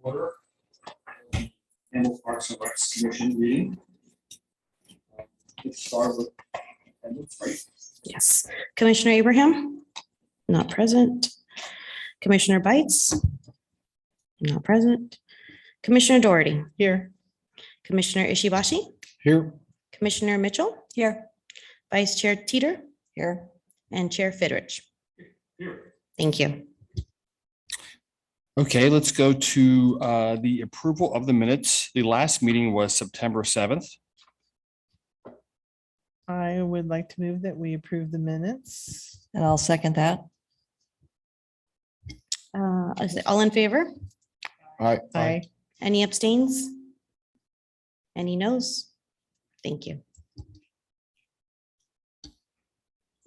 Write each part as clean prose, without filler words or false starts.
Order. Annual Parks and Recs Commission meeting. Let's start with attendance, right? Yes. Commissioner Abraham? Not present. Commissioner Bites? Not present. Commissioner Doherty? Here. Commissioner Ishibashi? Here. Commissioner Mitchell? Here. Vice Chair Teeter? Here. And Chair Fidrich? Here. Thank you. Okay, let's go to the approval of the minutes. The last meeting was September 7th. I would like to move that we approve the minutes. And I'll second that. Is it all in favor? Aye. Any abstains? Any noes? Thank you.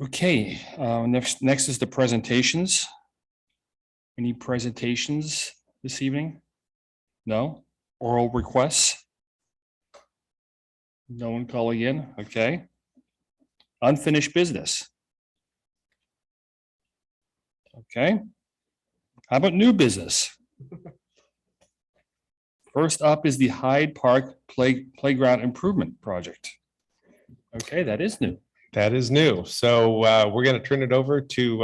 Okay, next is the presentations. Any presentations this evening? No? Oral requests? No one calling in? Okay. Unfinished business? Okay. How about new business? First up is the Hyde Park Playground Improvement Project. Okay, that is new. That is new. So we're going to turn it over to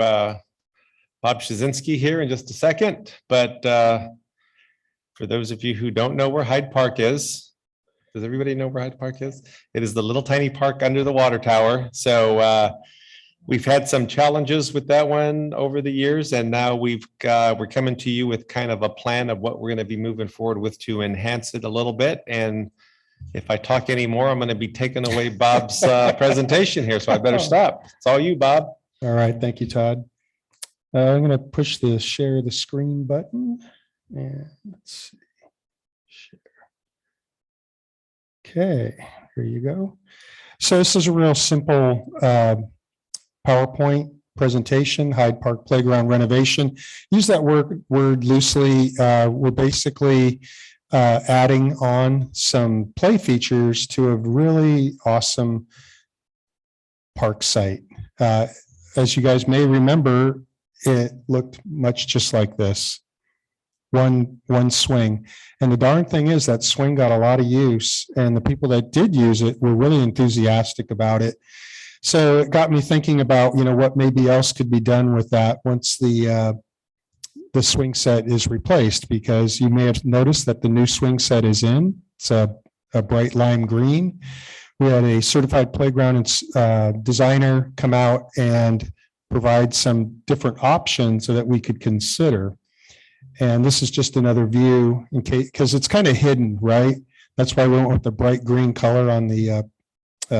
Bob Shazinski here in just a second. But for those of you who don't know where Hyde Park is, does everybody know where Hyde Park is? It is the little tiny park under the water tower. So we've had some challenges with that one over the years, and now we're coming to you with kind of a plan of what we're going to be moving forward with to enhance it a little bit. And if I talk anymore, I'm going to be taking away Bob's presentation here, so I better stop. It's all you, Bob. All right, thank you, Todd. I'm going to push the share the screen button and let's see. Share. Okay, here you go. So this is a real simple PowerPoint presentation, Hyde Park Playground renovation. Use that word loosely. We're basically adding on some play features to a really awesome park site. As you guys may remember, it looked much just like this. One swing. And the darn thing is that swing got a lot of use, and the people that did use it were really enthusiastic about it. So it got me thinking about, what maybe else could be done with that once the swing set is replaced, because you may have noticed that the new swing set is in. It's a bright lime green. We had a certified playground designer come out and provide some different options so that we could consider. And this is just another view in case, because it's kind of hidden, right? That's why we went with the bright green color on the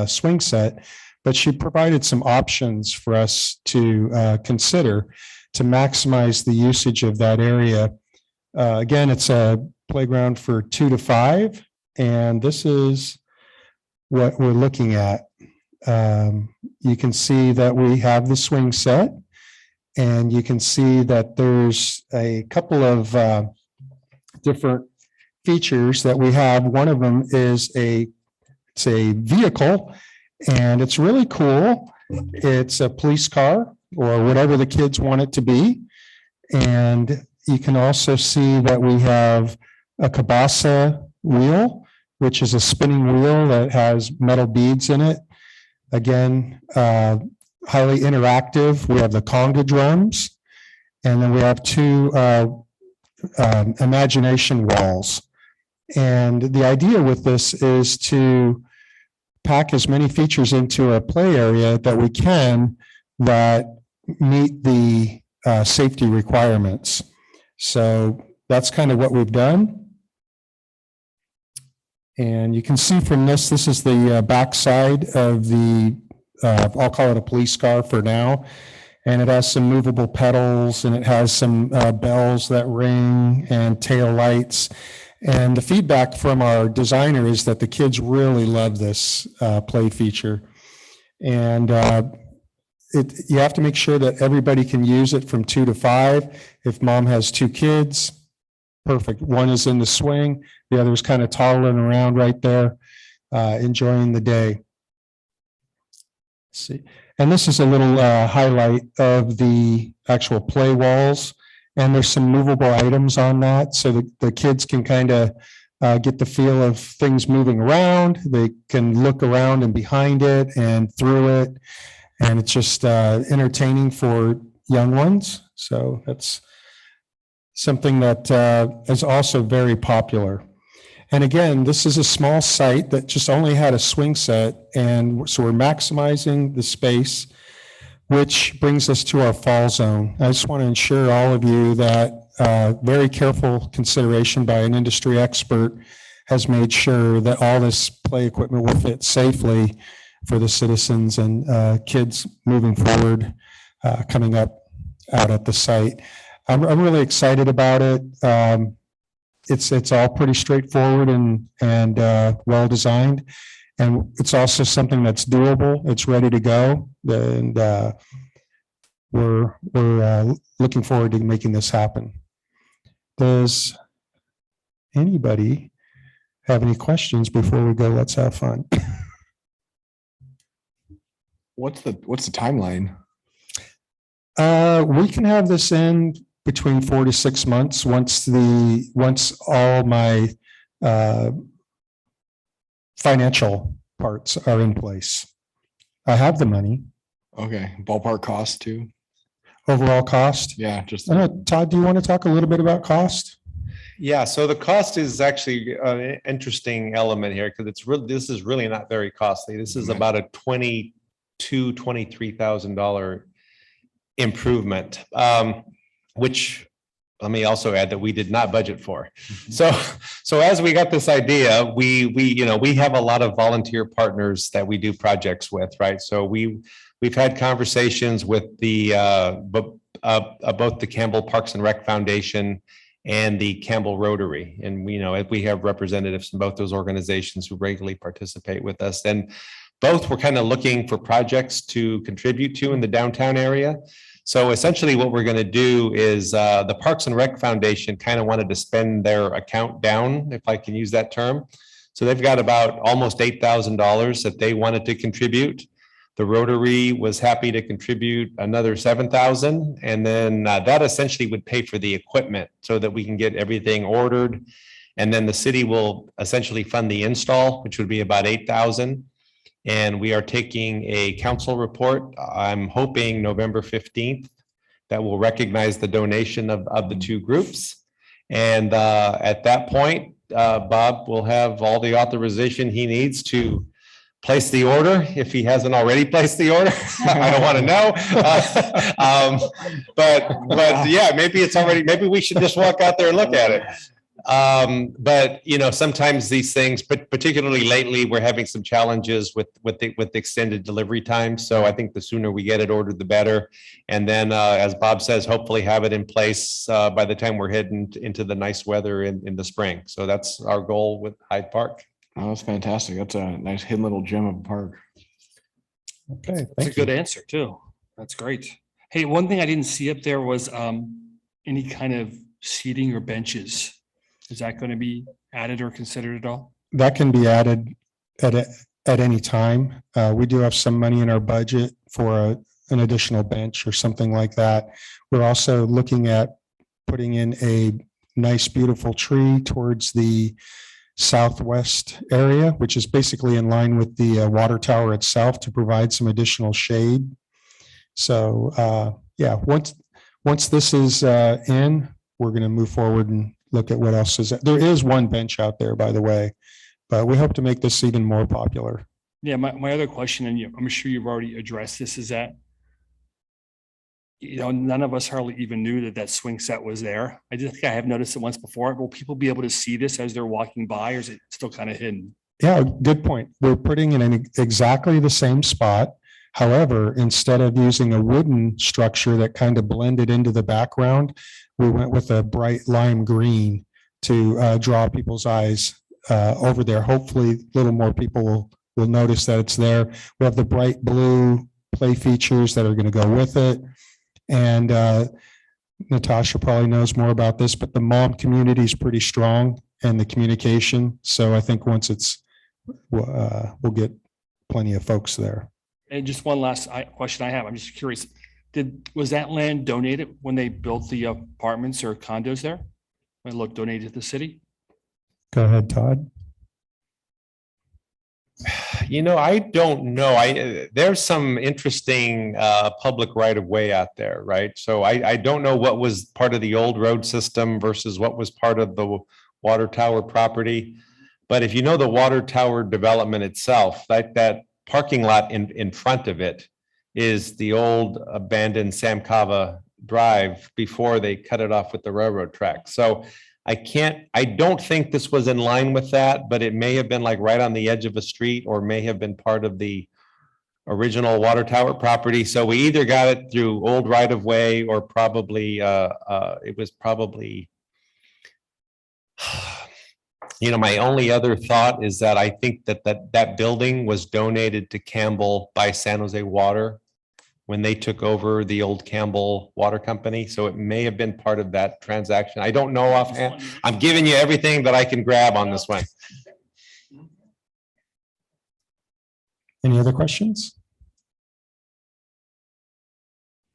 swing set. But she provided some options for us to consider to maximize the usage of that area. Again, it's a playground for 2 to 5, and this is what we're looking at. You can see that we have the swing set, and you can see that there's a couple of different features that we have. One of them is it's a vehicle, and it's really cool. It's a police car or whatever the kids want it to be. And you can also see that we have a Kabasa wheel, which is a spinning wheel that has metal beads in it. Again, highly interactive. We have the conga drums, and then we have 2 imagination walls. And the idea with this is to pack as many features into a play area that we can that meet the safety requirements. So that's kind of what we've done. And you can see from this is the backside of the, I'll call it a police car for now. And it has some movable pedals, and it has some bells that ring and tail lights. And the feedback from our designer is that the kids really love this play feature. And you have to make sure that everybody can use it from 2 to 5. If mom has 2 kids, perfect. One is in the swing, the other is kind of toddling around right there, enjoying the day. Let's see. And this is a little highlight of the actual play walls. And there's some movable items on that, so the kids can kind of get the feel of things moving around. They can look around and behind it and through it. And it's just entertaining for young ones. So that's something that is also very popular. And again, this is a small site that just only had a swing set. And so we're maximizing the space, which brings us to our fall zone. I just want to ensure all of you that very careful consideration by an industry expert has made sure that all this play equipment will fit safely for the citizens and kids moving forward, coming up out at the site. I'm really excited about it. It's all pretty straightforward and well designed. And it's also something that's doable. It's ready to go. And we're looking forward to making this happen. Does anybody have any questions before we go? Let's have fun. What's the timeline? We can have this in between 4 to 6 months once all my financial parts are in place. I have the money. Okay, ballpark cost too. Overall cost. Yeah, just I don't know, Todd, do you want to talk a little bit about cost? Yeah, so the cost is actually an interesting element here because this is really not very costly. This is about a $23,000 improvement, which let me also add that we did not budget for. So as we got this idea, we have a lot of volunteer partners that we do projects with, right? So we've had conversations with both the Campbell Parks and Rec Foundation and the Campbell Rotary. And we have representatives from both those organizations who regularly participate with us. And both were kind of looking for projects to contribute to in the downtown area. So essentially what we're going to do is the Parks and Rec Foundation kind of wanted to spend their account down, if I can use that term. So they've got about almost $8,000 that they wanted to contribute. The Rotary was happy to contribute another $7,000. And then that essentially would pay for the equipment so that we can get everything ordered. And then the city will essentially fund the install, which would be about $8,000. And we are taking a council report. I'm hoping November 15th that will recognize the donation of the two groups. And at that point, Bob will have all the authorization he needs to place the order if he hasn't already placed the order. I don't want to know. But yeah, maybe it's already, maybe we should just walk out there and look at it. But sometimes these things, but particularly lately, we're having some challenges with the extended delivery time. So I think the sooner we get it ordered, the better. And then, as Bob says, hopefully have it in place by the time we're heading into the nice weather in the spring. So that's our goal with Hyde Park. Oh, that's fantastic. That's a nice hidden little gem of a park. Okay, That's a thank you. good answer too. That's great. Hey, one thing I didn't see up there was any kind of seating or benches. Is that going to be added or considered at all? That can be added at any time. We do have some money in our budget for an additional bench or something like that. We're also looking at putting in a nice, beautiful tree towards the southwest area, which is basically in line with the water tower itself to provide some additional shade. So yeah, once this is in, we're going to move forward and look at what else is. There is one bench out there, by the way, but we hope to make this even more popular. Yeah, my other question, and I'm sure you've already addressed this, is that none of us hardly even knew that swing set was there. I just think I have noticed it once before. Will people be able to see this as they're walking by, or is it still kind of hidden? Yeah, good point. We're putting it in exactly the same spot. However, instead of using a wooden structure that kind of blended into the background, we went with a bright lime green to draw people's eyes over there. Hopefully, a little more people will notice that it's there. We have the bright blue play features that are going to go with it. And Natasha probably knows more about this, but the mom community is pretty strong and the communication. So I think once it's, we'll get plenty of folks there. And just one last question I have. I'm just curious. Was that land donated when they built the apartments or condos there? It looked donated to the city? Go ahead, Todd. I don't know. There's some interesting public right of way out there, right? So I don't know what was part of the old road system versus what was part of the water tower property. But if you know the water tower development itself, like that parking lot in front of it is the old abandoned Sam Cava Drive before they cut it off with the railroad track. So I don't think this was in line with that, but it may have been like right on the edge of a street or may have been part of the original water tower property. So we either got it through old right of way or probably it was probably, my only other thought is that I think that building was donated to Campbell by San Jose Water when they took over the old Campbell Water Company. So it may have been part of that transaction. I don't know offhand. I'm giving you everything that I can grab on this one. Any other questions?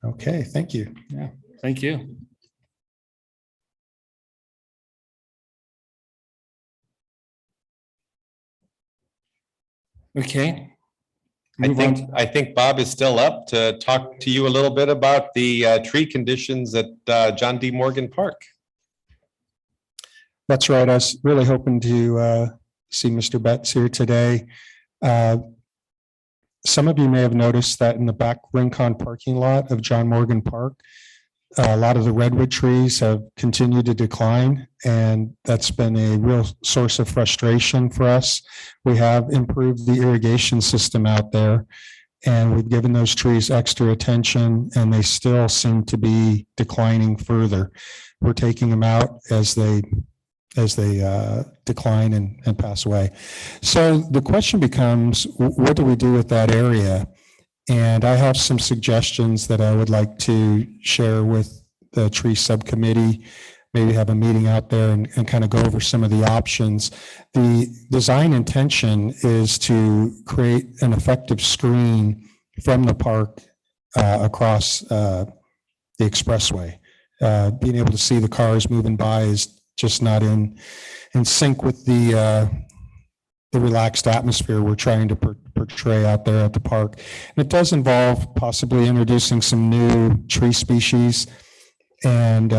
Okay, thank you. Thank you. Okay. Move on. I think Bob is still up to talk to you a little bit about the tree conditions at John D. Morgan Park. That's right. I was really hoping to see Mr. Betts here today. Some of you may have noticed that in the back Rincon parking lot of John Morgan Park, a lot of the redwood trees have continued to decline, and that's been a real source of frustration for us. We have improved the irrigation system out there, and we've given those trees extra attention, and they still seem to be declining further. We're taking them out as they decline and pass away. So the question becomes, what do we do with that area? And I have some suggestions that I would like to share with the tree subcommittee, maybe have a meeting out there and kind of go over some of the options. The design intention is to create an effective screen from the park across the expressway. Being able to see the cars moving by is just not in sync with the relaxed atmosphere we're trying to portray out there at the park. And it does involve possibly introducing some new tree species, and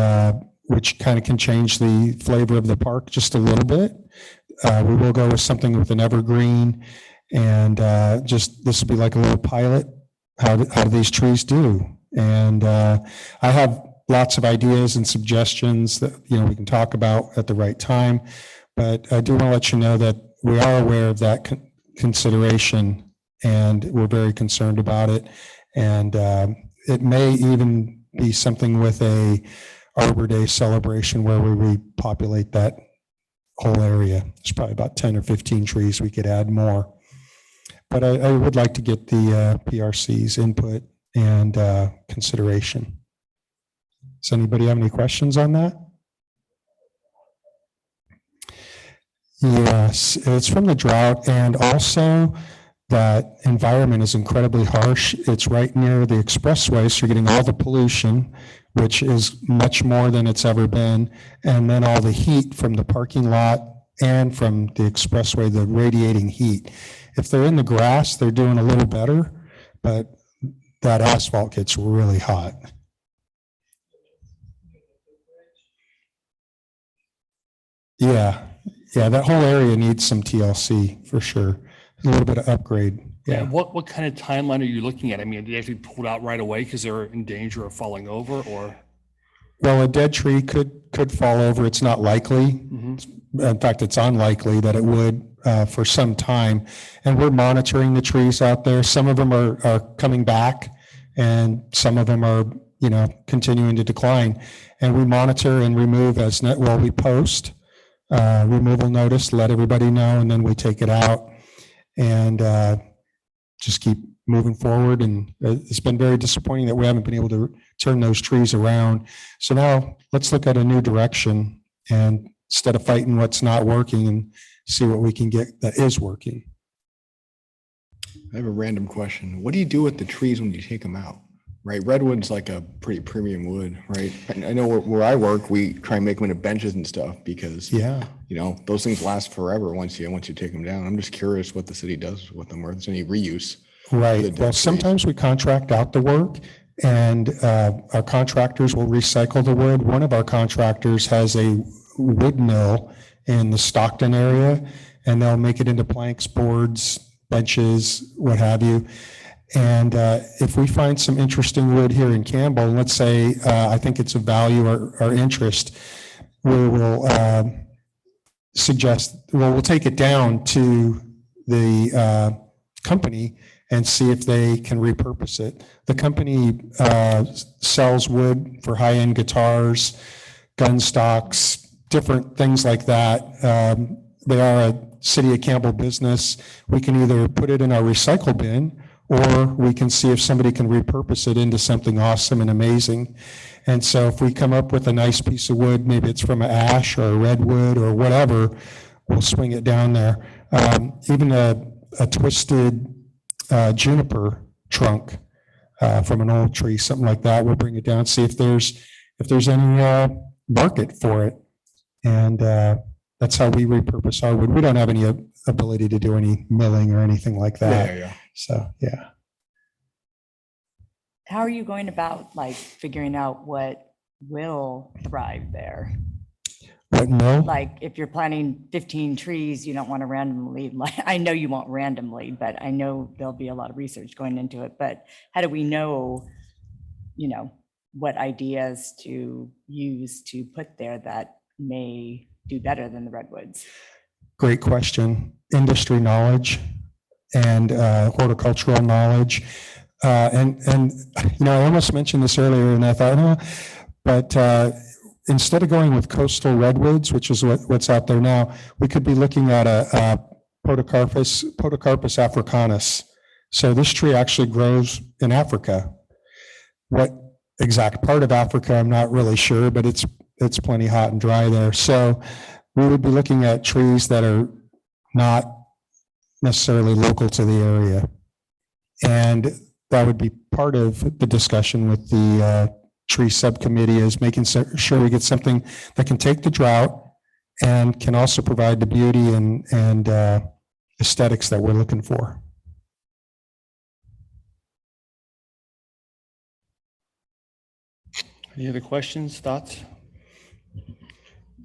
which kind of can change the flavor of the park just a little bit. We will go with something with an evergreen, and this will be like a little pilot. How do these trees do? And I have lots of ideas and suggestions that we can talk about at the right time. But I do want to let you know that we are aware of that consideration, and we're very concerned about it. And it may even be something with a Arbor Day celebration where we repopulate that whole area. There's probably about 10 or 15 trees we could add more. But I would like to get the PRC's input and consideration. Does anybody have any questions on that? Yes, it's from the drought, and also that environment is incredibly harsh. It's right near the expressway, so you're getting all the pollution, which is much more than it's ever been, and then all the heat from the parking lot and from the expressway, the radiating heat. If they're in the grass, they're doing a little better, but that asphalt gets really hot. Yeah, that whole area needs some TLC for sure. A little bit of upgrade. Yeah. Yeah. What kind of timeline are you looking at? I mean, do they have to be pulled out right away because they're in danger of falling over, or? Well, a dead tree could fall over. It's not likely. In fact, it's unlikely that it would for some time. And we're monitoring the trees out there. Some of them are coming back, and some of them are, continuing to decline. And we monitor and remove we post removal notice, let everybody know, and then we take it out and just keep moving forward. And it's been very disappointing that we haven't been able to turn those trees around. So now let's look at a new direction, and instead of fighting what's not working, and see what we can get that is working. I have a random question. What do you do with the trees when you take them out? right? Redwood's like a pretty premium wood, right? I know where I work, we try and make them into benches and stuff because, Yeah. those things last forever once you take them down. I'm just curious what the city does with them, or if there's any reuse. Right. the Well, trees. sometimes we contract out the work and our contractors will recycle the wood. One of our contractors has a wood mill in the Stockton area, and they'll make it into planks, boards, benches, what have you. And if we find some interesting wood here in Campbell, let's say, I think it's of value or interest, we will we'll take it down to the company and see if they can repurpose it. The company sells wood for high-end guitars, gun stocks, different things like that. They are a City of Campbell business. We can either put it in our recycle bin, or we can see if somebody can repurpose it into something awesome and amazing. And so if we come up with a nice piece of wood, maybe it's from an ash or a redwood or whatever, we'll swing it down there. Even a twisted juniper trunk from an old tree, something like that, we'll bring it down, see if there's any market for it. And that's how we repurpose our wood. We don't have any ability to do any milling or anything like that. Yeah. So, yeah. How are you going about like figuring out what will thrive there? What mill? Like if you're planting 15 trees, you don't want to randomly, like, I know you won't randomly, but I know there'll be a lot of research going into it. But how do we know, what ideas to use to put there that may do better than the redwoods? Great question. Industry knowledge and horticultural knowledge. And I almost mentioned this earlier and I thought, but instead of going with coastal redwoods, which is what's out there now, we could be looking at a Podocarpus africanus. So this tree actually grows in Africa. What exact part of Africa, I'm not really sure, but it's plenty hot and dry there. So we would be looking at trees that are not necessarily local to the area. And that would be part of the discussion with the tree subcommittee, is making sure we get something that can take the drought and can also provide the beauty and aesthetics that we're looking for. Any other questions, thoughts?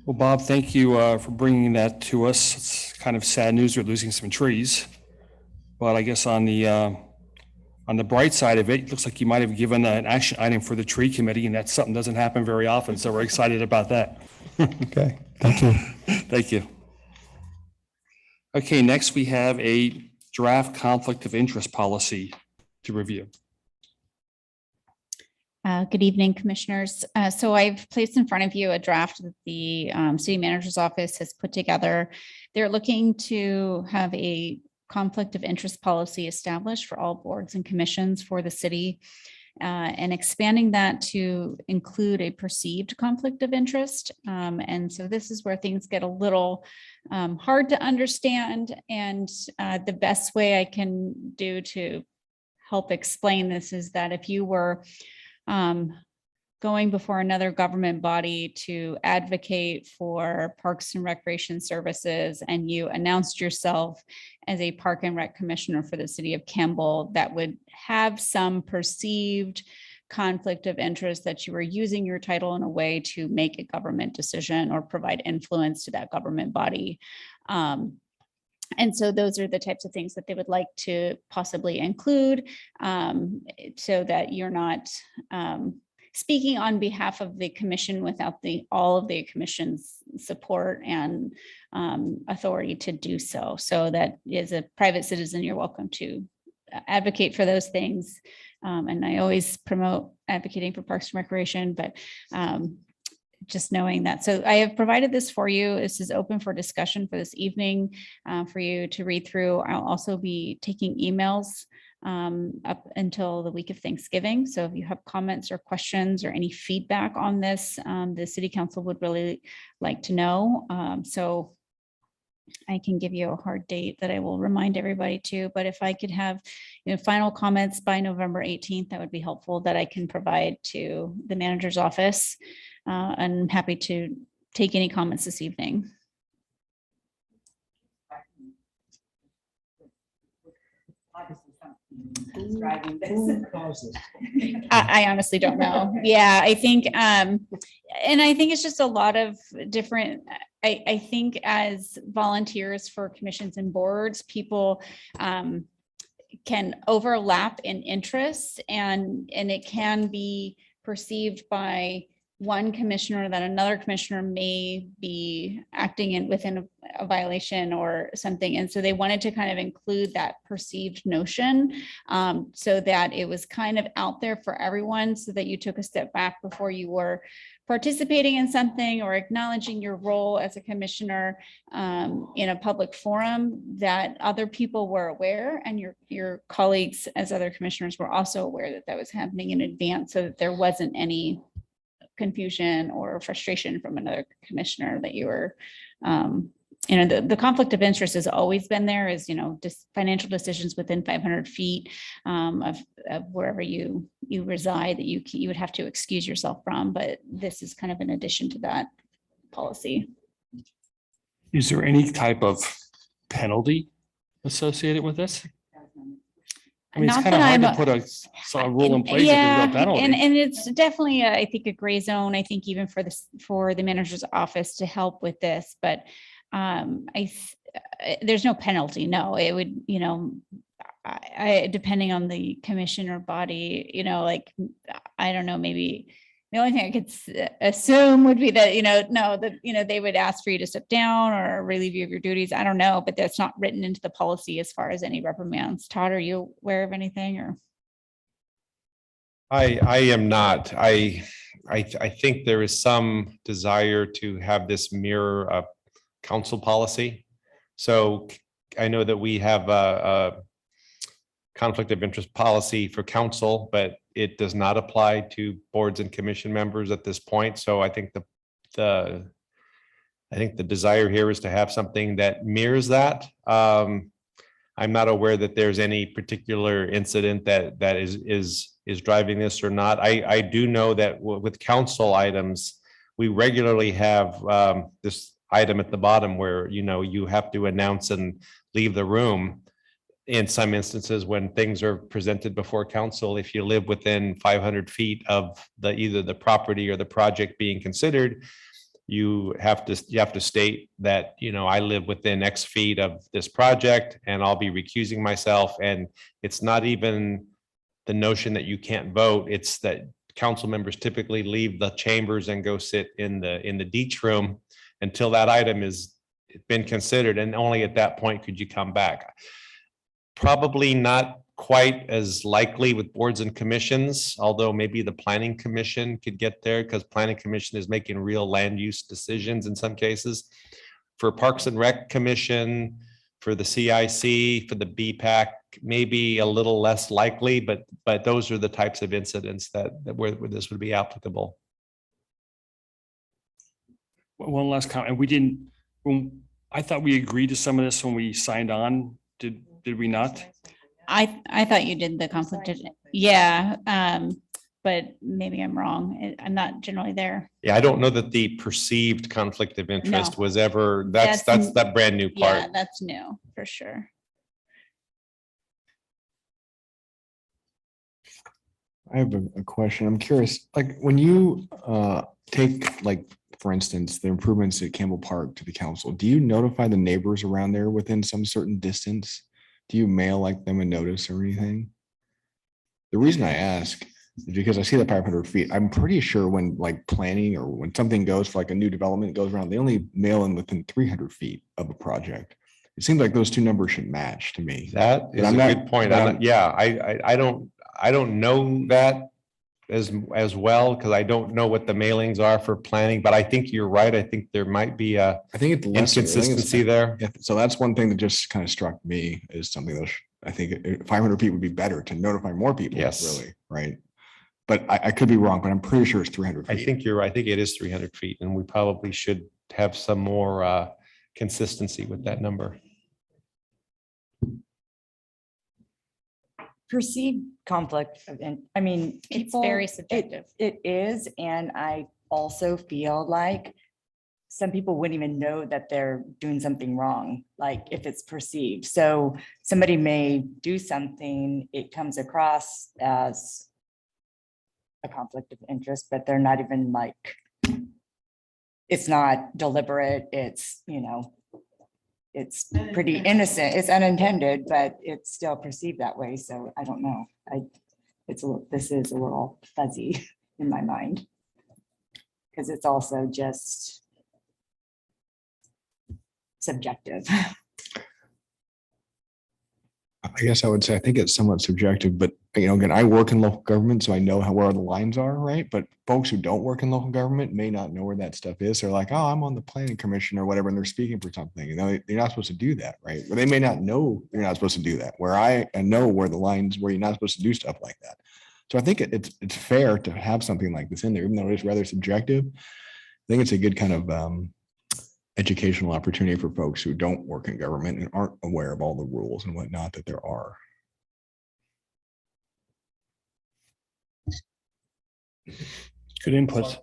Well, Bob, thank you for bringing that to us. It's kind of sad news, we're losing some trees. But I guess on the bright side of it, looks like you might have given an action item for the tree committee, and that's something that doesn't happen very often. So we're excited about that. Okay, thank you. Thank you. Okay, next we have a draft conflict of interest policy to review. Good evening, commissioners. So I've placed in front of you a draft that the city manager's office has put together. They're looking to have a conflict of interest policy established for all boards and commissions for the city, and expanding that to include a perceived conflict of interest. And so this is where things get a little hard to understand. And the best way I can do to help explain this is that if you were going before another government body to advocate for parks and recreation services, and you announced yourself as a park and rec commissioner for the city of Campbell, that would have some perceived conflict of interest that you were using your title in a way to make a government decision or provide influence to that government body. And so those are the types of things that they would like to possibly include, so that you're not speaking on behalf of the commission without all of the commission's support and authority to do so. So that as a private citizen, you're welcome to advocate for those things. And I always promote advocating for parks and recreation, but just knowing that. So I have provided this for you. This is open for discussion for this evening for you to read through. I'll also be taking emails up until the week of Thanksgiving. So if you have comments or questions or any feedback on this, the city council would really like to know. So I can give you a hard date that I will remind everybody to, but if I could have, final comments by November 18th, that would be helpful, that I can provide to the manager's office. I'm happy to take any comments this evening. I honestly don't know. Yeah, I think, and I think it's just a lot of different, I think as volunteers for commissions and boards, people can overlap in interests, and it can be perceived by one commissioner that another commissioner may be acting in within a violation or something. And so they wanted to kind of include that perceived notion, so that it was kind of out there for everyone, so that you took a step back before you were participating in something or acknowledging your role as a commissioner in a public forum, that other people were aware, and your colleagues as other commissioners were also aware that that was happening in advance, so that there wasn't any confusion or frustration from another commissioner that you were, the conflict of interest has always been there, is, financial decisions within 500 feet of wherever you reside, that you would have to excuse yourself from, but this is kind of an addition to that policy. Is there any type of penalty associated with this? I mean, it's Not kind of that hard to I'm- put a rule in place if there's Yeah, no penalty. and it's definitely, I think, a gray zone, I think, even for the manager's office to help with this, but there's no penalty. No, it would, I depending on the commissioner body, I don't know, maybe the only thing I could assume would be that, they would ask for you to step down or relieve you of your duties. I don't know, but that's not written into the policy as far as any reprimands. Todd, are you aware of anything, or? I am not. I think there is some desire to have this mirror council policy. So I know that we have a conflict of interest policy for council, but it does not apply to boards and commission members at this point. So I think the desire here is to have something that mirrors that. I'm not aware that there's any particular incident that is driving this or not. I do know that with council items, we regularly have this item at the bottom where, you have to announce and leave the room. In some instances, when things are presented before council, if you live within 500 feet of either the property or the project being considered, you have to state that, I live within X feet of this project and I'll be recusing myself. And it's not even the notion that you can't vote. It's that council members typically leave the chambers and go sit in the Deech room until that item is been considered. And only at that point could you come back. Probably not quite as likely with boards and commissions, although maybe the planning commission could get there, because planning commission is making real land use decisions in some cases. For Parks and Rec Commission, for the CIC, for the BPAC, maybe a little less likely, but those are the types of incidents that where this would be applicable. One last comment. I thought we agreed to some of this when we signed on. Did we not? I thought you did the conflict. Yeah. But maybe I'm wrong. I'm not generally there. Yeah, I don't know that the perceived conflict of interest No. was ever, that's That's- that brand new Yeah, part. that's new for sure. I have a question. I'm curious, like when you take, like, for instance, the improvements at Campbell Park to the council, do you notify the neighbors around there within some certain distance? Do you mail like them a notice or anything? The reason I ask is because I see that 500 feet. I'm pretty sure when like planning or when something goes for like a new development goes around, they only mail in within 300 feet of a project. It seems like those two numbers should match to me. That is I'm a not- good point. but I'm- Yeah, I don't know that as well, because I don't know what the mailings are for planning, but I think you're right. I think there might be a I think it's lesser. I think it's- inconsistency there. Yeah, so that's one thing that just kind of struck me is something that I think 500 feet would be better to notify more people. Yes. Really, right? But I could be wrong, but I'm pretty sure it's 300 I feet. think you're right. I think it is 300 feet, and we probably should have some more consistency with that number. Perceived conflict I mean, It's people. very subjective. It is, and I also feel like some people wouldn't even know that they're doing something wrong, like if it's perceived. So somebody may do something, it comes across as a conflict of interest, but they're not even like, it's not deliberate, it's, it's pretty innocent, it's unintended, but it's still perceived that way. So I don't know. This is a little fuzzy in my mind. Because it's also just subjective. I guess I would say, I think it's somewhat subjective, but again, I work in local government, so I know where the lines are, right? But folks who don't work in local government may not know where that stuff is. They're like, oh, I'm on the planning commission or whatever, and they're speaking for something. You're not supposed to do that, right? Well, they may not know you're not supposed to do that, where I know where the lines, where you're not supposed to do stuff like that. So I think it's fair to have something like this in there, even though it's rather subjective. I think it's a good kind of educational opportunity for folks who don't work in government and aren't aware of all the rules and whatnot that there are. Good input.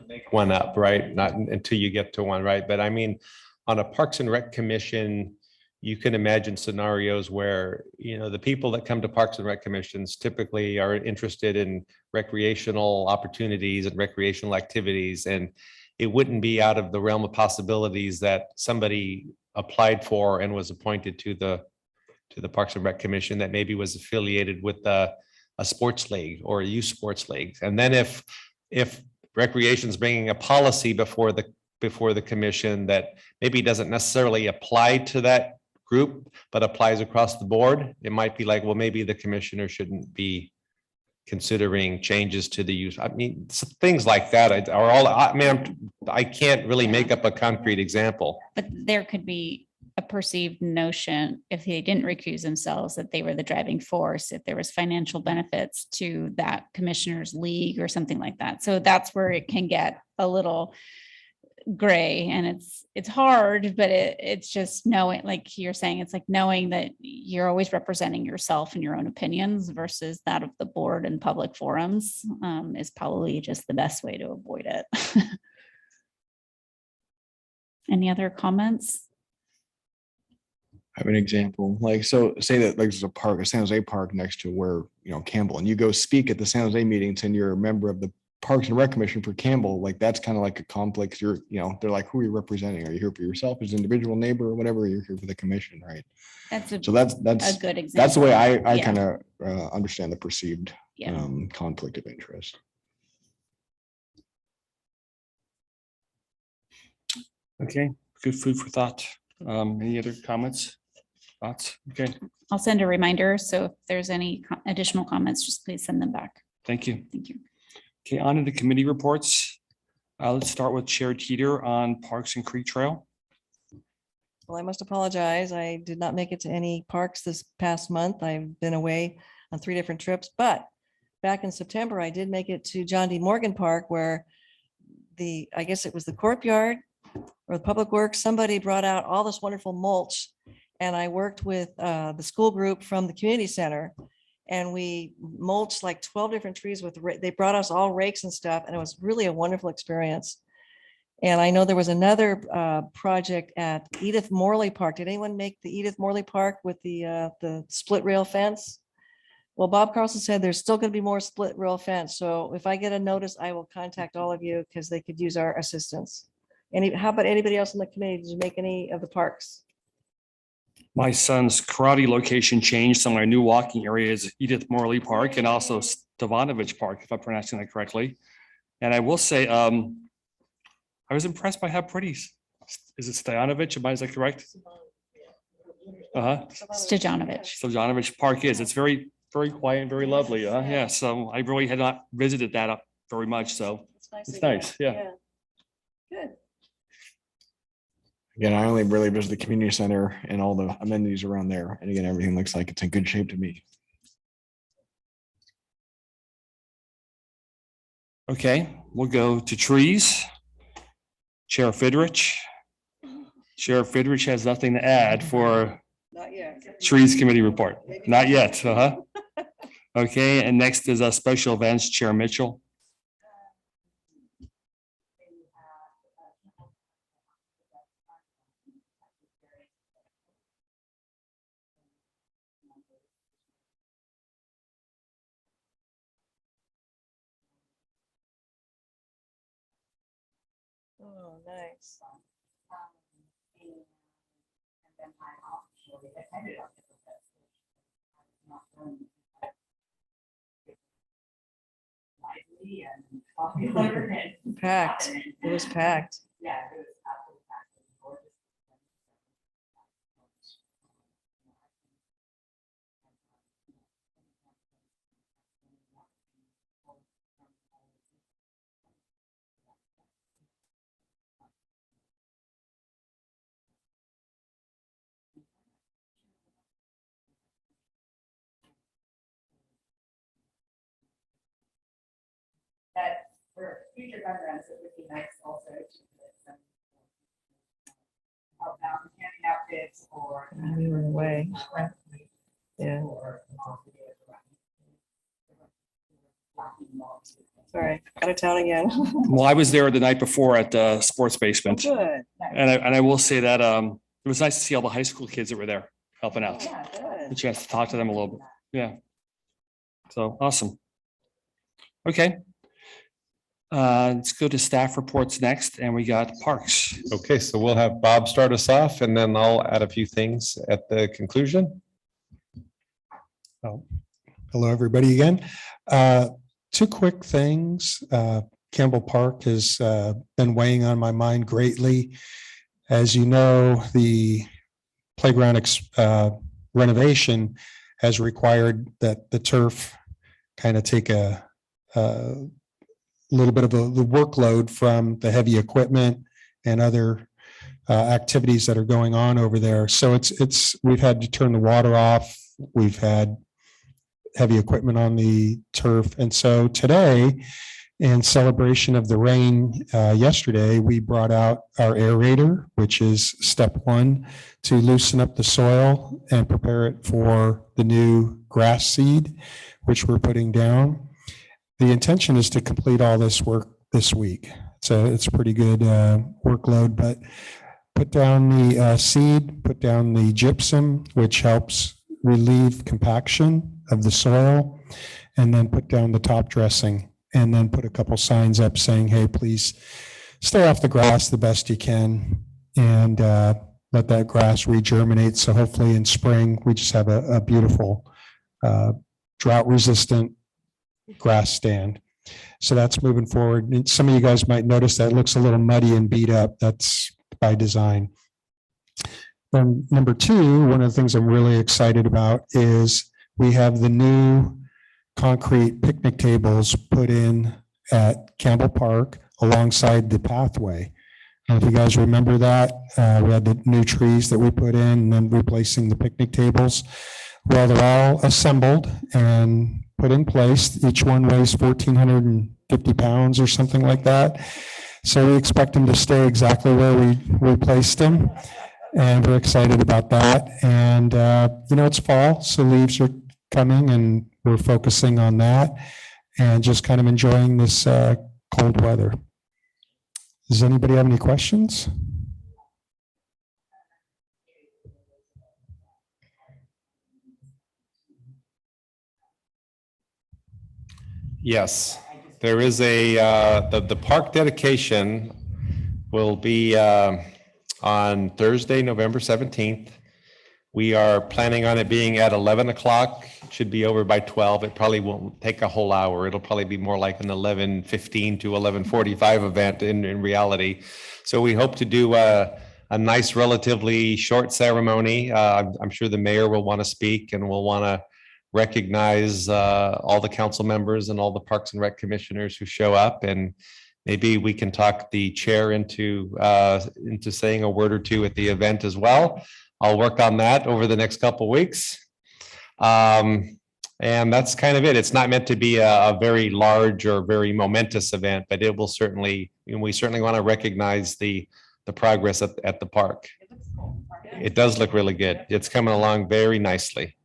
Make one up, right? Not until you get to one, right? But I mean, on a Parks and Rec commission, you can imagine scenarios where, the people that come to Parks and Rec commissions typically are interested in recreational opportunities and recreational activities. And it wouldn't be out of the realm of possibilities that somebody applied for and was appointed to the Parks and Rec Commission that maybe was affiliated with a sports league or a youth sports league. And then if recreation's bringing a policy before the commission that maybe doesn't necessarily apply to that group, but applies across the board, it might be like, well, maybe the commissioner shouldn't be considering changes to the use. I mean, things like that are all, I can't really make up a concrete example. But there could be a perceived notion, if they didn't recuse themselves, that they were the driving force, if there was financial benefits to that commissioner's league or something like that. So that's where it can get a little gray, and it's hard, but it's just knowing, like you're saying, it's like knowing that you're always representing yourself and your own opinions versus that of the board and public forums is probably just the best way to avoid it. Any other comments? I have an example, so say that like there's a San Jose park next to where, Campbell, and you go speak at the San Jose meetings and you're a member of the Parks and Rec Commission for Campbell, like that's kind of like a conflict. They're like, who are you representing? Are you here for yourself as an individual neighbor or whatever? You're here for the commission, right? That's a good example. That's the way I Yeah. kind of understand the perceived Yeah. conflict of interest. Okay, good food for thought. Any other comments? Thoughts? Okay, I'll send a reminder. So if there's any additional comments, just please send them back. thank you. Thank you. Okay, on to the committee reports. Let's start with Chair Teeter on Parks and Creek Trail. Well, I must apologize. I did not make it to any parks this past month. I've been away on 3 different trips, but back in September, I did make it to John D. Morgan Park where I guess it was the courtyard or the Public Works, somebody brought out all this wonderful mulch. And I worked with the school group from the community center, and we mulched like 12 different trees they brought us all rakes and stuff. And it was really a wonderful experience. And I know there was another project at Edith Morley Park. Did anyone make the Edith Morley Park with the split rail fence? Well, Bob Carlson said there's still going to be more split rail fence. So if I get a notice, I will contact all of you because they could use our assistance. How about anybody else in the committee? Did you make any of the parks? My son's karate location changed, so my new walking area is Edith Morley Park and also Stavanovich Park, if I'm pronouncing that correctly. And I will say, I was impressed by how pretty, is it Stavanovich? Is that correct? Stojanovich. Stojanovich Park is. It's very, very quiet and very lovely. Yeah, so I really had not visited that up very much, so it's nice. Yeah. Good. Again, I only really visit the community center and all the amenities around there. And again, everything looks like it's in good shape to me. Okay, we'll go to trees. Chair Fidrich. Chair Friedrich has nothing to add for Not yet. Trees Committee report. Not yet, Okay, and next is special events, Chair Mitchell. Oh, nice. Packed. It was packed. That for future veterans, it would be nice also to put some help out with handing out bits or. We were away. Yeah. Sorry, out of town again. Well, I was there the night before at the sports basement. Good. And I will say that it was nice to see all the high school kids that were there helping out. Yeah, The good. chance to talk to them a little bit. Yeah. So awesome. Okay. Let's go to staff reports next, and we got parks. Okay, so we'll have Bob start us off and then I'll add a few things at the conclusion. Oh, hello, everybody again. Two quick things. Campbell Park has been weighing on my mind greatly. As you know, the playground renovation has required that the turf kind of take a little bit of the workload from the heavy equipment and other activities that are going on over there. So we've had to turn the water off. We've had heavy equipment on the turf. And so today, in celebration of the rain yesterday, we brought out our aerator, which is step one to loosen up the soil and prepare it for the new grass seed, which we're putting down. The intention is to complete all this work this week. So it's a pretty good workload, but put down the seed, put down the gypsum, which helps relieve compaction of the soil, and then put down the top dressing, and then put a couple signs up saying, hey, please stay off the grass the best you can, and let that grass regerminate. So hopefully in spring, we just have a beautiful drought resistant grass stand. So that's moving forward. And some of you guys might notice that it looks a little muddy and beat up. That's by design. Then number two, one of the things I'm really excited about is we have the new concrete picnic tables put in at Campbell Park alongside the pathway. If you guys remember that, we had the new trees that we put in and then replacing the picnic tables. Well, they're all assembled and put in place. Each one weighs 1,450 pounds or something like that. So we expect them to stay exactly where we placed them. And we're excited about that. And, it's fall, so leaves are coming and we're focusing on that and just kind of enjoying this cold weather. Does anybody have any questions? Yes, there is the park dedication will be on Thursday, November 17th. We are planning on it being at 11 o'clock. It should be over by 12. It probably won't take a whole hour. It'll probably be more like an 11:15 to 11:45 event in reality. So we hope to do a nice, relatively short ceremony. I'm sure the mayor will want to speak and will want to recognize all the council members and all the Parks and Rec commissioners who show up, and maybe we can talk the chair into saying a word or two at the event as well. I'll work on that over the next couple of weeks. And that's kind of it. It's not meant to be a very large or very momentous event, but it will certainly, we certainly want to recognize the the progress at the park. It does look really good. It's coming along very nicely.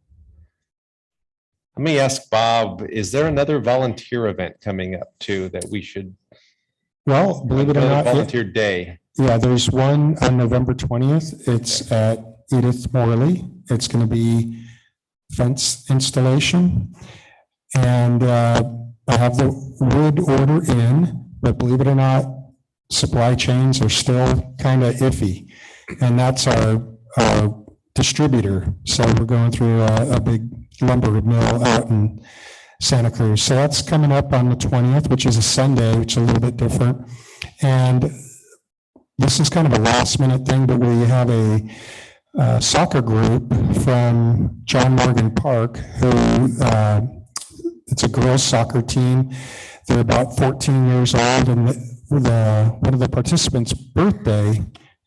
Let me ask Bob, is there another volunteer event coming up too that we should? Well, believe it or Another not, Volunteer day. yeah, there's one on November 20th. It's at Edith Morley. It's going to be fence installation. And I have the wood order in, but believe it or not, supply chains are still kind of iffy. And that's our distributor. So we're going through a big lumber mill out in Santa Cruz. So that's coming up on the 20th, which is a Sunday, which is a little bit different. And this is kind of a last minute thing, but we have a soccer group from John Morgan Park who it's a girls soccer team. They're about 14 years old, and one of the participants' birthday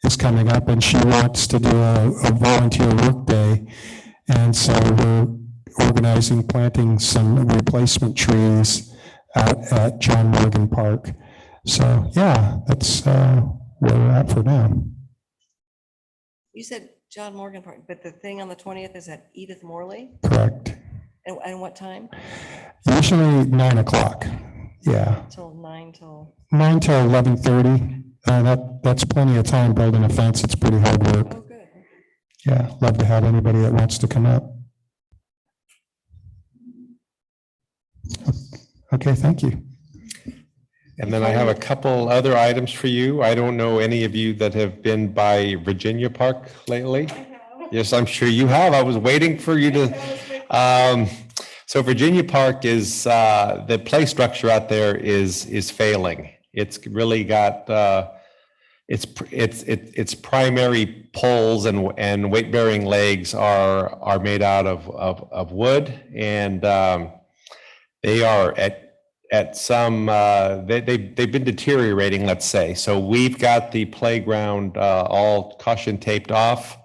is coming up, and she wants to do a volunteer work day. And so we're organizing planting some replacement trees out at John Morgan Park. So yeah, that's where we're at for now. You said John Morgan Park, but the thing on the 20th is at Edith Morley? Correct. And what time? Usually 9 o'clock. Yeah, Till 9 till, 9 till 11:30. That's plenty of time building a fence. It's pretty hard work. oh, good. Yeah, love to have anybody that wants to come up. Okay, thank you. And then I have a couple other items for you. I don't know any of you that have been by Virginia Park lately. Yes, I'm sure you have. I was waiting for you to. So Virginia Park is, the play structure out there is failing. It's really got, its primary poles and weight-bearing legs are made out of wood, and they are at some, they've been deteriorating, let's say. So we've got the playground all caution taped off.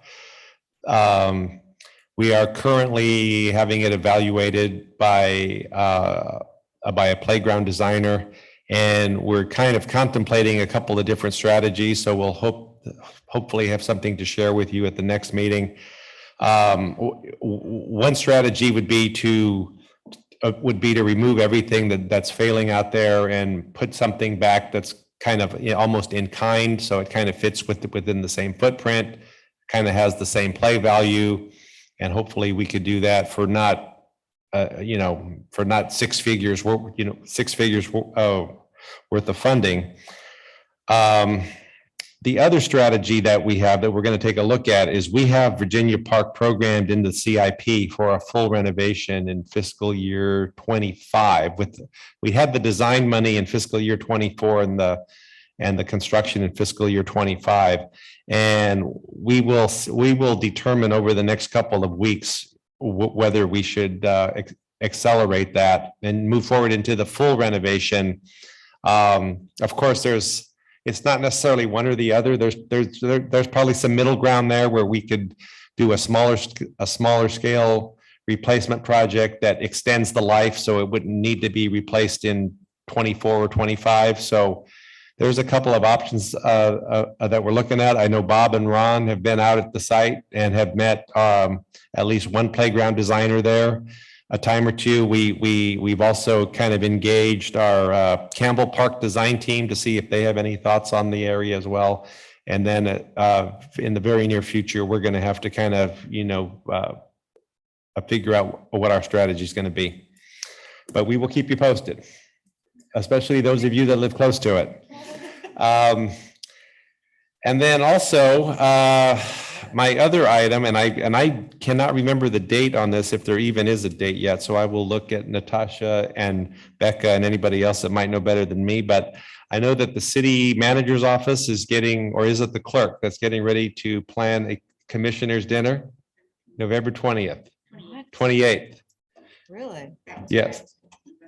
We are currently having it evaluated by a playground designer, and we're kind of contemplating a couple of different strategies. So we'll hopefully have something to share with you at the next meeting. One strategy would be to remove everything that's failing out there and put something back that's kind of almost in kind, so it kind of fits within the same footprint, kind of has the same play value, and hopefully we could do that for not for not six figures worth of funding. The other strategy that we have that we're going to take a look at is we have Virginia Park programmed in the CIP for a full renovation in fiscal year 25. We had the design money in fiscal year 24 and the construction in fiscal year 25. And we will determine over the next couple of weeks whether we should accelerate that and move forward into the full renovation. Of course, it's not necessarily one or the other. There's probably some middle ground there where we could do a smaller scale replacement project that extends the life, so it wouldn't need to be replaced in 24 or 25. So there's a couple of options that we're looking at. I know Bob and Ron have been out at the site and have met at least one playground designer there a time or two. We've also kind of engaged our Campbell Park design team to see if they have any thoughts on the area as well. And then in the very near future, we're going to have to kind of, figure out what our strategy is going to be. But we will keep you posted, especially those of you that live close to it. And then also, my other item, and I cannot remember the date on this, if there even is a date yet, so I will look at Natasha and Becca and anybody else that might know better than me, but I know that the city manager's office is getting, or is it the clerk that's getting ready to plan a commissioner's dinner? November 20th, 28th. Really? Yes.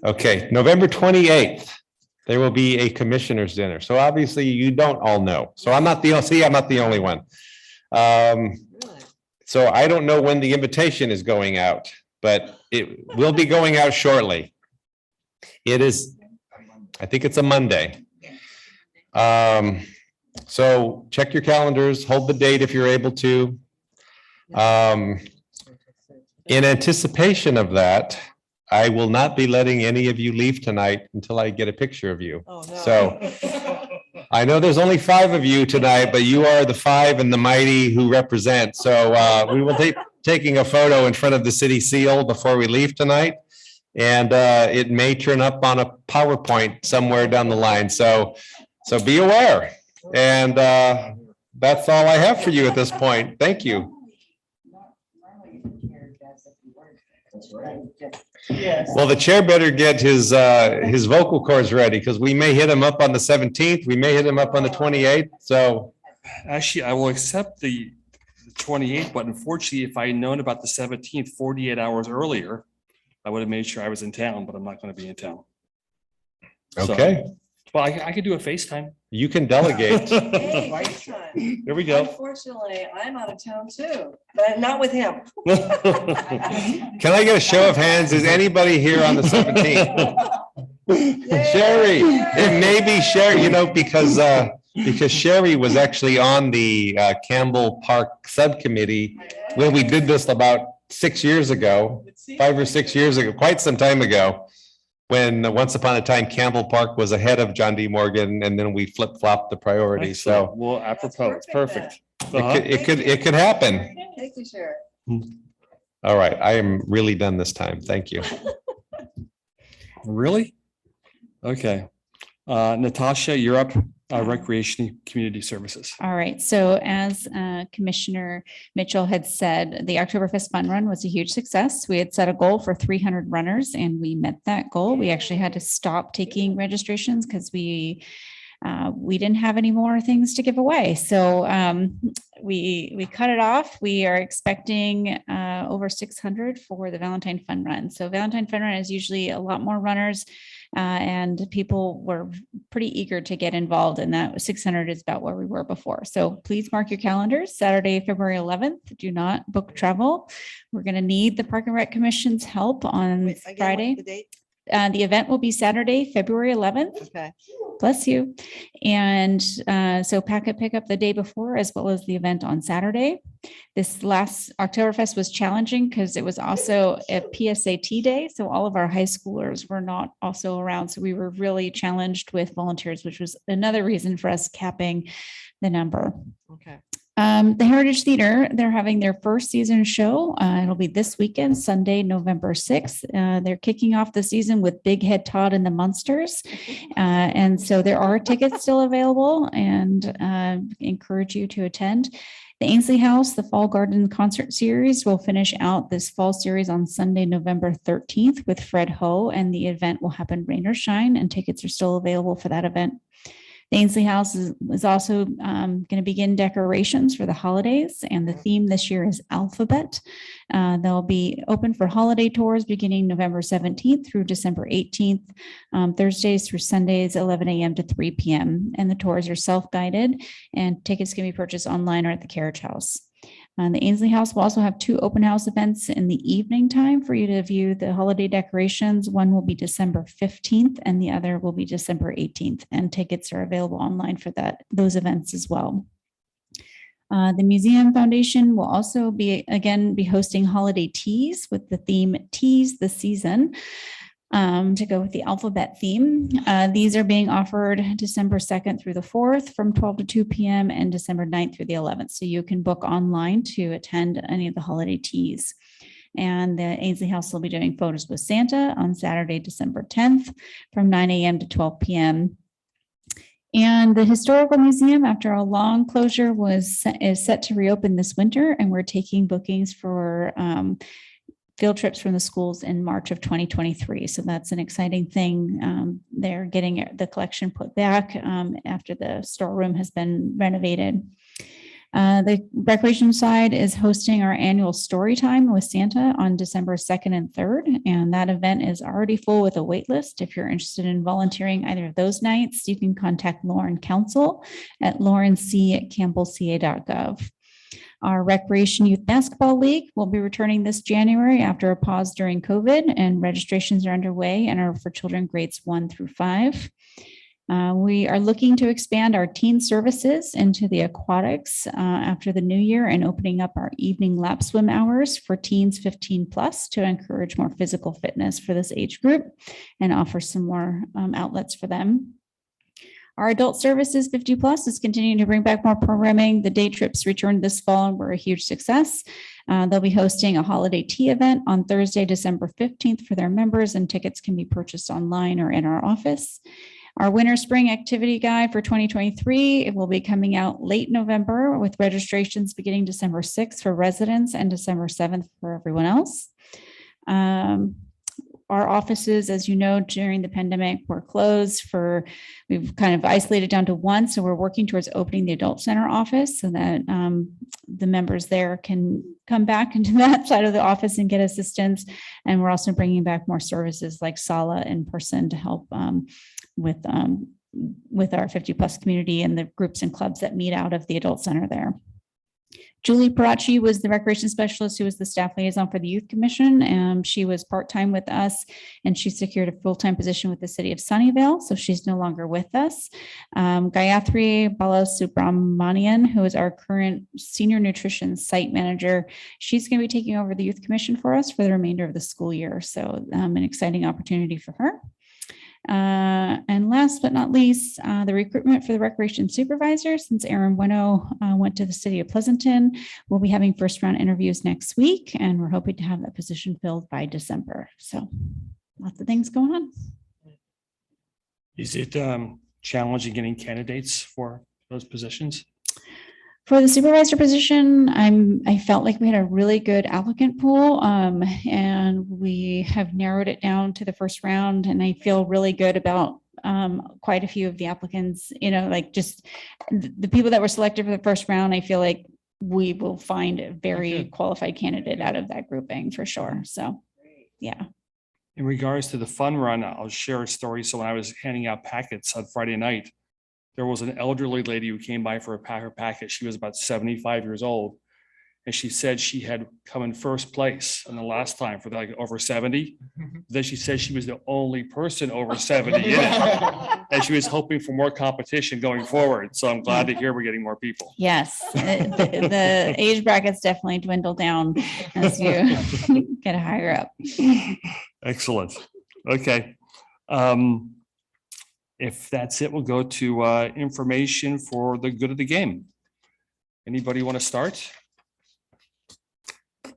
Okay, November 28th, there will be a commissioner's dinner. So obviously you don't all know. So I'm not the only one. So I don't know when the invitation is going out, but it will be going out shortly. It is, I think it's a Monday. So check your calendars, hold the date if you're able to. In anticipation of that, I will not be letting any of you leave tonight until I get a picture of you. Oh, no. So I know there's only 5 of you tonight, but you are the 5 and the mighty who represent. So we will be taking a photo in front of the city seal before we leave tonight. And it may turn up on a PowerPoint somewhere down the line. So be aware. And that's all I have for you at this point. Thank you. Well, the chair better get his vocal cords ready because we may hit him up on the 17th. We may hit him up on the 28th. So Actually, I will accept the 28th, but unfortunately, if I had known about the 17th 48 hours earlier, I would have made sure I was in town, but I'm not going to be in town. So, okay, well, I could do a FaceTime. you can delegate. Hey, FaceTime. There we go. Unfortunately, I'm out of town too, but not with him. Can I get a show of hands? Is anybody here on the 17th? Sherry, it may be Sherry, because Sherry was actually on the Campbell Park Subcommittee when we did this about 6 years ago, 5 or 6 years ago, quite some time ago. When once upon a time Campbell Park was ahead of John D. Morgan, and then we flip-flopped the priorities. So Well, apropos, it's perfect. it could happen. Thank you, Sharon. All right, I am really done this time. Thank you. Really? Okay. Natasha, you're up. Recreation and Community Services. All right. So as Commissioner Mitchell had said, the Oktoberfest Fun Run was a huge success. We had set a goal for 300 runners and we met that goal. We actually had to stop taking registrations because we didn't have any more things to give away. So we cut it off. We are expecting over 600 for the Valentine Fun Run. So Valentine Fun Run is usually a lot more runners. And people were pretty eager to get involved, and that 600 is about where we were before. So please mark your calendars. Saturday, February 11th. Do not book travel. We're going to need the Park and Rec Commission's help on Wait, again, Friday. what's the date? The event will be Saturday, February 11th. Okay. Bless you. And so packet pickup the day before, as well as the event on Saturday. This last Oktoberfest was challenging because it was also a PSAT day. So all of our high schoolers were not also around. So we were really challenged with volunteers, which was another reason for us capping the number. Okay. The Heritage Theater, they're having their first season show. It'll be this weekend, Sunday, November 6th. They're kicking off the season with Big Head Todd and the Munsters. And so there are tickets still available and encourage you to attend. The Ainsley House, the Fall Garden Concert Series will finish out this fall series on Sunday, November 13th with Fred Ho, and the event will happen rain or shine, and tickets are still available for that event. The Ainsley House is also going to begin decorations for the holidays, and the theme this year is Alphabet. They'll be open for holiday tours beginning November 17th through December 18th, Thursdays through Sundays, 11 a.m. to 3 p.m. And the tours are self-guided, and tickets can be purchased online or at the Carriage House. The Ainsley House will also have 2 open house events in the evening time for you to view the holiday decorations. One will be December 15th and the other will be December 18th. And tickets are available online for those events as well. The Museum Foundation will also be hosting holiday teas with the theme Teas the Season. To go with the alphabet theme. These are being offered December 2nd through the 4th from 12 to 2 p.m. and December 9th through the 11th. So you can book online to attend any of the holiday teas. And the Ainsley House will be doing Photos with Santa on Saturday, December 10th from 9 a.m. to 12 p.m. And the Historical Museum, after a long closure, is set to reopen this winter, and we're taking bookings for field trips from the schools in March of 2023. So that's an exciting thing. They're getting the collection put back after the storeroom has been renovated. The recreation side is hosting our annual story time with Santa on December 2nd and 3rd. And that event is already full with a wait list. If you're interested in volunteering either of those nights, you can contact Lauren Council at laurenc@campbellca.gov. Our Recreation Youth Basketball League will be returning this January after a pause during COVID, and registrations are underway and are for children grades 1 through 5. We are looking to expand our teen services into the aquatics after the new year and opening up our evening lap swim hours for teens 15 plus to encourage more physical fitness for this age group and offer some more outlets for them. Our adult services 50 plus is continuing to bring back more programming. The day trips returned this fall and were a huge success. They'll be hosting a holiday tea event on Thursday, December 15th for their members, and tickets can be purchased online or in our office. Our winter spring activity guide for 2023, it will be coming out late November with registrations beginning December 6th for residents and December 7th for everyone else. Our offices, as you know, during the pandemic were closed we've kind of isolated down to one. So we're working towards opening the adult center office so that the members there can come back into that side of the office and get assistance. And we're also bringing back more services like Sala in person to help with our 50 plus community and the groups and clubs that meet out of the adult center there. Julie Parachi was the recreation specialist who was the staff liaison for the Youth Commission. She was part-time with us and she secured a full-time position with the city of Sunnyvale. So she's no longer with us. Gayatri Balasubramanian, who is our current senior nutrition site manager. She's going to be taking over the Youth Commission for us for the remainder of the school year. So an exciting opportunity for her. And last but not least, the recruitment for the recreation supervisor, since Aaron Bueno went to the city of Pleasanton, we'll be having first round interviews next week, and we're hoping to have that position filled by December. So lots of things going on. Is it challenging getting candidates for those positions? For the supervisor position, I felt like we had a really good applicant pool, and we have narrowed it down to the first round. And I feel really good about quite a few of the applicants. Like just the people that were selected for the first round. I feel like we will find a very qualified candidate out of that grouping for sure. So, yeah. In regards to the fun run, I'll share a story. So when I was handing out packets on Friday night, there was an elderly lady who came by for a packet. She was about 75 years old. And she said she had come in first place in the last time for like over 70. Then she said she was the only person over 70 in it. And she was hoping for more competition going forward. So I'm glad to hear we're getting more people. Yes, the age brackets definitely dwindle down as you get higher up. Excellent. Okay. If that's it, we'll go to information for the good of the game. Anybody want to start? I don't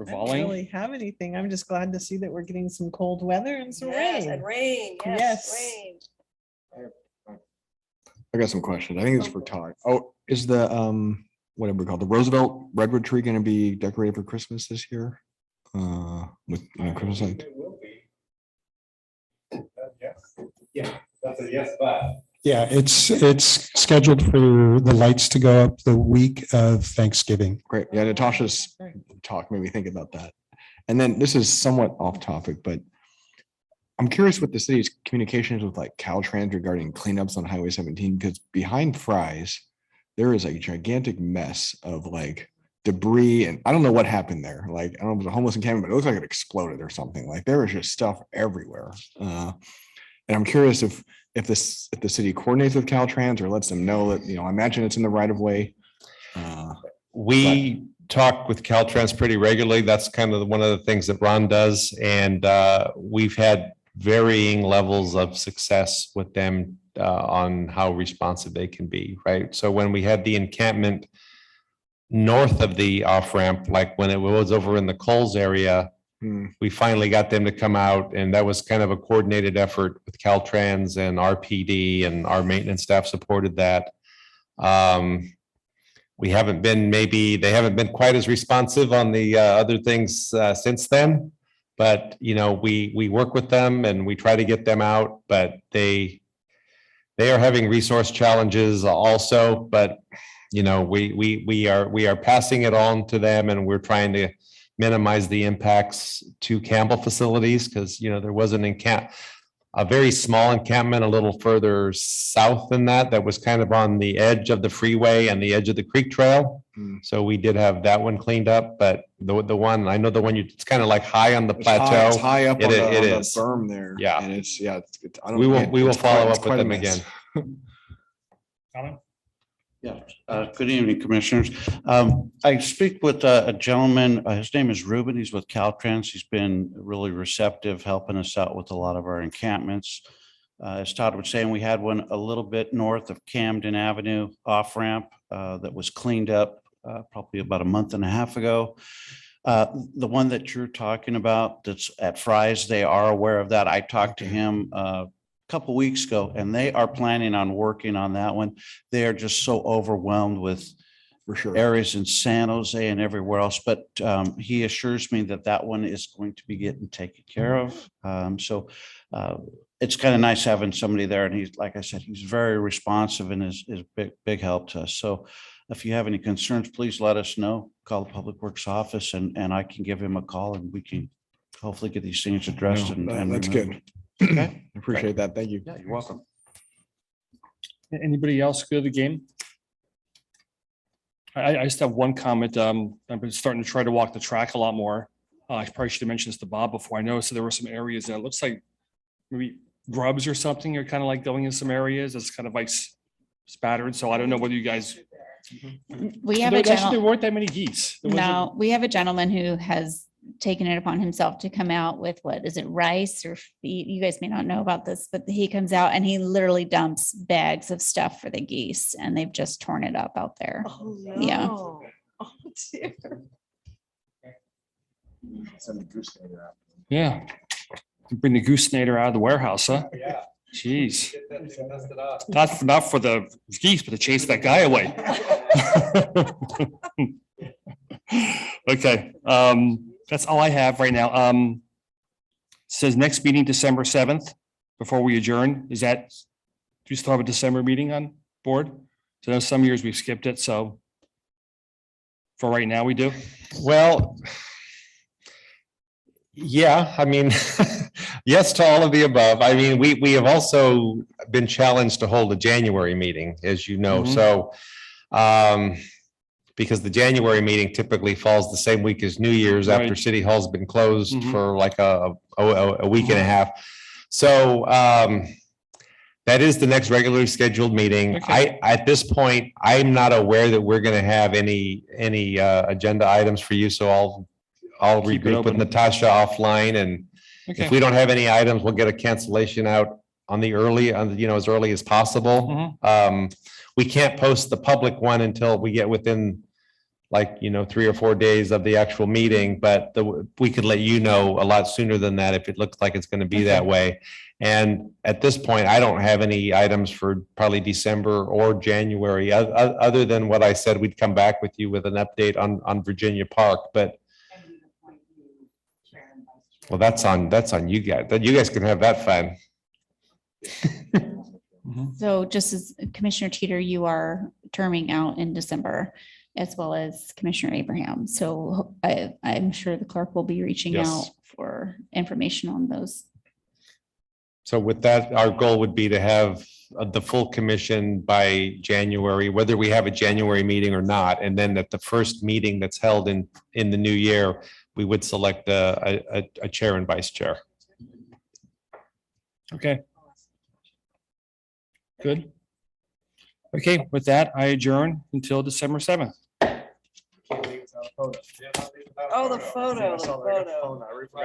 Revolving? really have anything. I'm just glad to see that we're getting some cold weather and some rain. rain. Yes. Rain. I got some questions. I think it's for Todd. Oh, is the whatever we call the Roosevelt redwood tree going to be decorated for Christmas this year? With Christmas lights? It will be. Yeah, that's a yes, but. Yeah, it's scheduled for the lights to go up the week of Thanksgiving. Great. Yeah, Natasha's talk made me think about that. And then this is somewhat off topic, but I'm curious what the city's communications with like Caltrans regarding cleanups on Highway 17, because behind Fry's, there is a gigantic mess of like debris, and I don't know what happened there. Like, I don't know if it was a homeless encampment, but it looks like it exploded or something. Like there was just stuff everywhere. And I'm curious if the city coordinates with Caltrans or lets them know that, I imagine it's in the right of way. We talk with Caltrans pretty regularly. That's kind of one of the things that Ron does. And we've had varying levels of success with them on how responsive they can be, right? So when we had the encampment north of the off-ramp, like when it was over in the Coles area, we finally got them to come out, and that was kind of a coordinated effort with Caltrans and RPD, and our maintenance staff supported that. They haven't been quite as responsive on the other things since then, but we work with them and we try to get them out, but they are having resource challenges also, but we are passing it on to them, and we're trying to minimize the impacts to Campbell facilities, because there was an a very small encampment a little further south than that was kind of on the edge of the freeway and the edge of the creek trail. Hmm. So we did have that one cleaned up, but the one, I know the one it's kind of like high on the It's high- plateau. It's high up It on i- the it on the is. berm there. Yeah. And it's, yeah. I don't- We will it's quite- follow it's up with quite a them mess. again. Colin? Good evening, Commissioners. I speak with a gentleman, his name is Ruben, he's with Caltrans. He's been really receptive, helping us out with a lot of our encampments. As Todd was saying, we had one a little bit north of Camden Avenue off ramp that was cleaned up probably about a month and a half ago. The one that you're talking about that's at Fry's, they are aware of that. I talked to him couple weeks ago, and they are planning on working on that one. They are just so overwhelmed with For sure. areas in San Jose and everywhere else, but he assures me that that one is going to be getting taken care of. So it's kind of nice having somebody there, and he's, like I said, he's very responsive and is big help to us. So if you have any concerns, please let us know. Call the Public Works office, and I can give him a call, and we can hopefully get these things addressed. No, and that's removed. good. Okay. I appreciate that. Thank you. Yeah, you're welcome. Anybody else good at the game? I just have one comment. I've been starting to try to walk the track a lot more. I probably should have mentioned this to Bob before. I noticed that there were some areas that it looks like maybe grubs or something are kind of like going in some areas. It's kind of like spattered. So I don't know whether you guys. We have a Actually, there gentleman, weren't that many geese. There wasn't- no, we have a gentleman who has taken it upon himself to come out with, what is it, rice or feed? You guys may not know about this, but he comes out and he literally dumps bags of stuff for the geese, and they've just torn it up out there. Oh, Yeah. no. Oh, dear. Yeah. Bring the goosenator out of the warehouse, huh? Yeah. Jeez. Messed it up. Not for the geese, but to chase that guy away. Okay, that's all I have right now. Says next meeting, December 7th, before we adjourn. Is that, do you still have a December meeting on board? So I know some years we've skipped it, so for right now, we do. Well, yeah, I mean, yes to all of the above. I mean, we have also been challenged to hold a January meeting, as you know, Mhm. so because the January meeting typically falls the same week as New Year's after Right. City Hall's been closed Mhm. for like a week and a half. So that is the next regularly scheduled meeting. Okay. At this point, I'm not aware that we're going to have any agenda items for you, so I'll Keep it regroup with open. Natasha offline, and Okay. if we don't have any items, we'll get a cancellation out on the early, as early as possible. Mhm. We can't post the public one until we get within 3 or 4 days of the actual meeting, but we could let you know a lot sooner than that if it looks like it's going to be that way. And at this point, I don't have any items for probably December or January, other than what I said, we'd come back with you with an update on Virginia Park, but well, that's on you guys. You guys can have that fun. Mhm. So just as Commissioner Teeter, you are terming out in December, as well as Commissioner Abraham. So I'm sure the clerk will be reaching Yes. out for information on those. So with that, our goal would be to have the full commission by January, whether we have a January meeting or not. And then at the first meeting that's held in the new year, we would select a chair and vice chair. Okay. Good. Okay, with that, I adjourn until December 7th. Oh, the photo, the photo.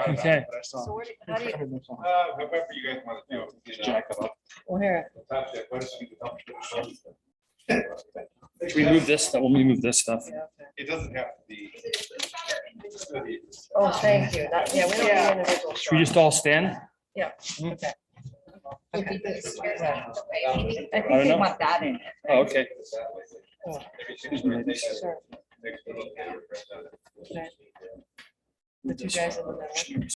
Okay. So where do, how do you, However you guys want to do it. well, here, Should we move this stuff? We'll move this stuff. It doesn't have to be. oh, thank you. That- Yeah, we don't need individual. Should we just all stand? Yeah, okay. I I think don't they know. want that in it. Oh, okay. Sure. Okay. The two guys in the middle.